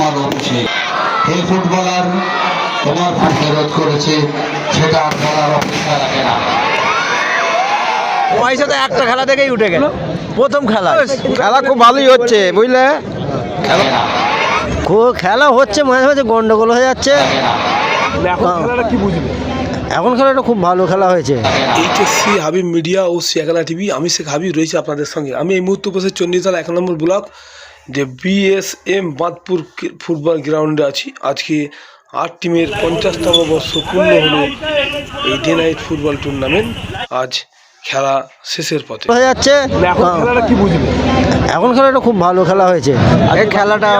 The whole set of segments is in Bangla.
তোমার অভিষেক। হে ফুটবলার, তোমার ফেরত করেছে, সেটা আর বলার অপেক্ষা রাখে না। পয়সা তো একটা খেলা থেকেই উঠে গেল, প্রথম খেলা। খেলা খুব ভালোই হচ্ছে, বুঝলে? খেলা হচ্ছে, মাঝে মাঝে গন্ডগোল হয়ে যাচ্ছে। এখন খেলাটা খুব ভালো খেলা হয়েছে। এইচএসসি হাবিব মিডিয়া ও শিয়াখানা টিভি, আমি শেখ হাবিব রয়েছে আপনাদের সঙ্গে। আমি এই মুহূর্তে বসে চণ্ডীতলা 1 নম্বর ব্লক যে বিএসএম বাঁধপুর ফুটবল গ্রাউন্ডে আছি। আজকে 8 টিমের 50তম বর্ষ পূর্ণ হলো এই ডে নাইট ফুটবল টুর্নামেন্ট। আজ খেলা শেষের পথে হয়ে যাচ্ছে। এখন খেলাটা খুব ভালো খেলা হয়েছে। আগে খেলাটা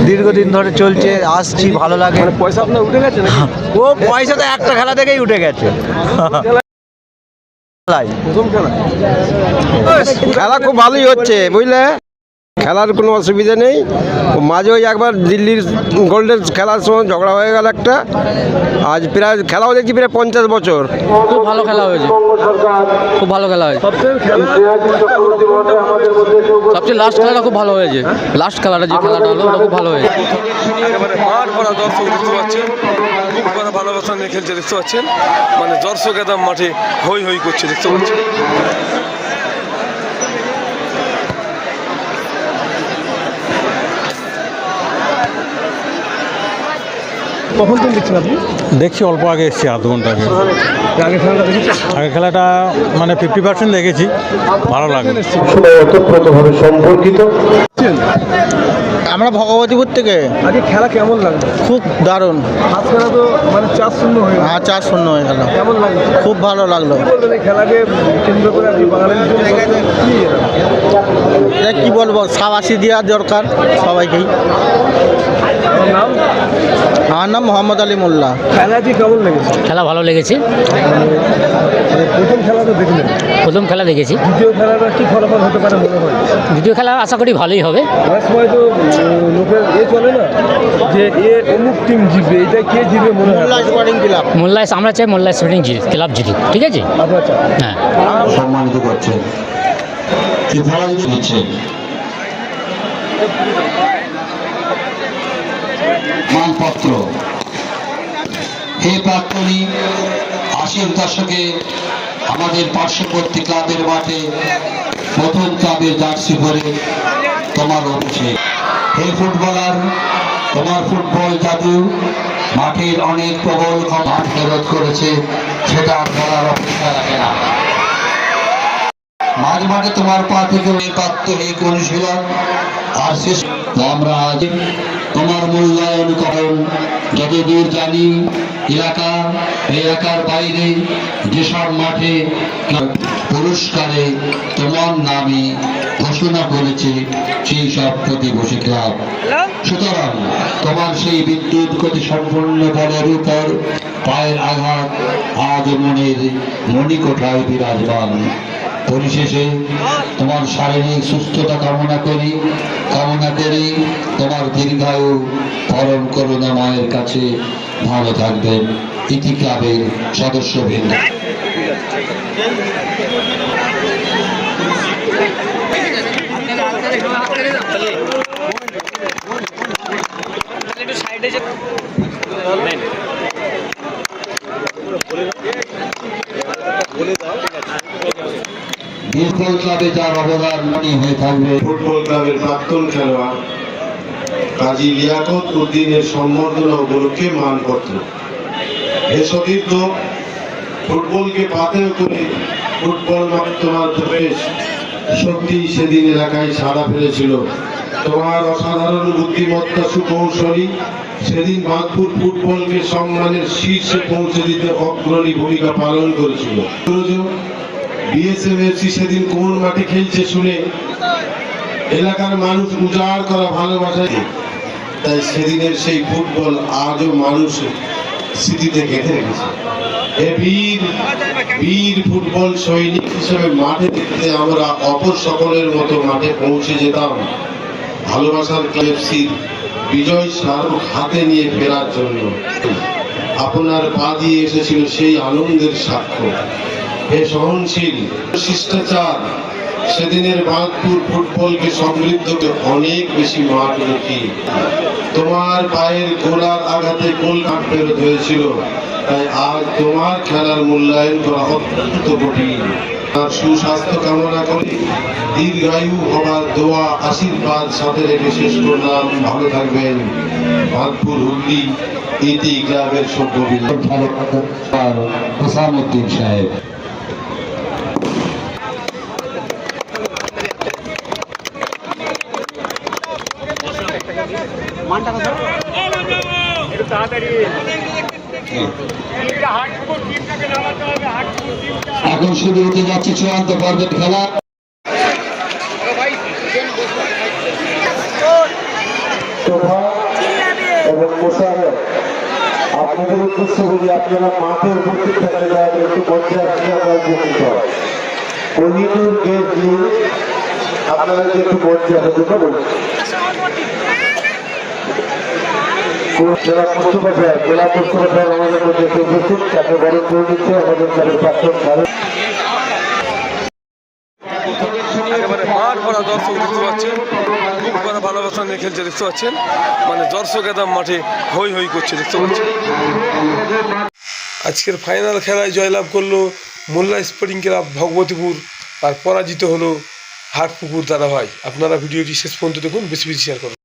দীর্ঘদিন ধরে চলছে, আসছি, ভালো লাগে। পয়সা আপনার উঠে গেছে নাকি? ও পয়সা তো একটা খেলা থেকেই উঠে গেছে। খেলা খুব ভালোই হচ্ছে, বুঝলে? খেলার কোনো অসুবিধা নেই। মাঝে ওই একবার দিল্লির গোল্ডেন খেলার সময় ঝগড়া হয়ে গেল একটা। আজ প্রায় খেলাও দেখছি প্রায় 50 বছর। খুব ভালো খেলা হয়েছে, খুব ভালো খেলা হয়েছে। সবচেয়ে লাস্ট খেলাটা খুব ভালো হয়েছে। লাস্ট খেলাটা যে খেলাটা হলো ওটা খুব ভালো হয়েছে। একেবারে মাঠ ভরা দর্শক দেখতে পাচ্ছেন, খুব বড় ভালোবাসা নিয়ে খেলছে দেখতে পাচ্ছেন। মানে দর্শক একদম মাঠে হই হই করছে দেখতে পাচ্ছেন। কখন তুমি দেখছেন আপনি? দেখছি অল্প আগে এসেছি, আধ ঘন্টা আগে। আগে খেলাটা দেখেছেন? আগে খেলাটা মানে 50% দেখেছি, ভালো লাগে। ওতপ্রোতভাবে সম্পর্কিত। আমরা ভগবতীপুর থেকে। আগে খেলা কেমন লাগলো? খুব দারুণ। হাত খেলা তো মানে 4-0 হয়ে গেল। হ্যাঁ, 4-0 হয়ে গেল। কেমন লাগলো? খুব ভালো লাগলো। কি বলবেন এই খেলাকে কেন্দ্র করে আপনি বাঙালির জন্য কি এটা কি বলবো, সাবাসি দেওয়া দরকার সবাইকেই। আপনার নাম? আমার নাম মোহাম্মদ আলী মোল্লা। খেলাটি কেমন লেগেছে? খেলা ভালো লেগেছে। প্রথম খেলা তো দেখলেন, প্রথম খেলা দেখেছি। দ্বিতীয় খেলাটা কি ফলাফল হতে পারে মনে হয়? দ্বিতীয় খেলা আশা করি ভালোই হবে। অনেক সময় তো লোকের চলে না যে অমুক টিম জিতবে, এটা কে জিতবে মনে হয়? মোল্লা স্পোর্টিং ক্লাব। মোল্লা, আমরা চাই মোল্লা স্পোর্টিং ক্লাব জিতুক, ঠিক আছে? আচ্ছা, হ্যাঁ, সম্মানিত করছেন, কি খেলা দিচ্ছে মানপত্র। হে প্রাক্তনী, 80-র দশকে আমাদের পার্শ্ববর্তী ক্লাবের মাঠে প্রথম ক্লাবের জার্সি পরে তোমার অভিষেক। হে ফুটবলার, তোমার ফুটবল জাদু মাঠের অনেক প্রবল ক্ষমতা ফেরত করেছে, সেটা আর বলার অপেক্ষা রাখে না। মাঝ মাঠে তোমার পা থেকে প্রাপ্ত এই অনুশীলন আর শেষ। আমরা আজ তোমার মূল্যায়ন করুন যতদূর জানি এলাকার বাইরে যেসব মাঠে পুরস্কারে তোমার নামে ঘোষণা করেছে সেই সব প্রতিবেশী ক্লাব। সুতরাং তোমার সেই বিদ্যুৎ গতি সম্পন্ন বলের উপর পায়ের আঘাত আজ মনের মণিকোঠায় বিরাজমান। পরিশেষে তোমার শারীরিক সুস্থতা কামনা করি তোমার দীর্ঘায়ু পরম করুণা মায়ের কাছে ভালো থাকবেন। ইতি ক্লাবের সদস্যবৃন্দ। ফুটবল ক্লাবে যার অবদান মনে হয়ে থাকবে। ফুটবল ক্লাবের প্রাক্তন খেলোয়াড় কাজী লিয়াকত উদ্দিনের সম্বর্ধনা উপলক্ষে মানপত্র। হে সতীর্থ, ফুটবলকে পাথেয় করে ফুটবল মাঠে তোমার প্রবেশ সত্যি সেদিন এলাকায় সাড়া ফেলেছিল। তোমার অসাধারণ বুদ্ধিমত্তা, সুকৌশলী সেদিন বাঁধপুর ফুটবলকে সম্মানের শীর্ষে পৌঁছে দিতে অগ্রণী ভূমিকা পালন করেছিল। বিএসএমএফসি সেদিন কোন মাঠে খেলছে শুনে এলাকার মানুষ উজাড় করা ভালোবাসায়, তাই সেদিনের সেই ফুটবল আজও মানুষের স্মৃতিতে গেঁথে রেখেছে। এ বীর ফুটবল সৈনিক হিসেবে মাঠে দেখতে আমরা অপর সকলের মতো মাঠে পৌঁছে যেতাম ভালোবাসার ক্লাবসির বিজয় স্মারক হাতে নিয়ে ফেরার জন্য। আপনার পা দিয়ে এসেছিল সেই আনন্দের সাক্ষ্য। হে সহনশীল, শিষ্টাচার সেদিনের বাঁধপুর ফুটবলকে সমৃদ্ধ করে অনেক বেশি মাঠমুখী। তোমার পায়ের গোলার আঘাতে গোল কাট ফেরত হয়েছিল, তাই আজ তোমার খেলার মূল্যায়ন করা অত্যন্ত কঠিন। আর সুস্বাস্থ্য কামনা করি, দীর্ঘায়ু হবার দোয়া আশীর্বাদ সাথে রেখে শেষ করলাম। ভালো থাকবেন। বাঁধপুর হুগলি ইতি ক্লাবের সভ্য আর হোসামউদ্দিন সাহেব। এখন শুরু হতে যাচ্ছে চূড়ান্ত পর্বের খেলা। এবং মোশাররফ, আপনাদের উদ্দেশ্য করি আপনারা মাঠে উপস্থিত থাকতে পারেন, একটু মঞ্চে আসলে আমরা উপস্থিত হয়। কোহিনুর গেট নিয়ে আপনারা যে একটু মঞ্চে আসার জন্য বলছি। জেলা মোস্তফা সাহেব আমাদের মধ্যে একটু উপস্থিত, তাকে বরণ করে দিচ্ছে আমাদের ক্লাবের প্রাক্তন খেলোয়াড়। একেবারে মাঠ ভরা দর্শক দেখতে পাচ্ছেন, খুব বড় ভালোবাসা নিয়ে খেলছে দেখতে পাচ্ছেন, মানে দর্শক একদম মাঠে হই হই করছে দেখতে পাচ্ছেন। আজকের ফাইনাল খেলায় জয়লাভ করলো মোল্লা স্পোর্টিং ক্লাব ভগবতীপুর, আর পরাজিত হলো হাটপুকুর দাদাভাই। আপনারা ভিডিওটি শেষ পর্যন্ত দেখুন, বেশি বেশি শেয়ার করুন।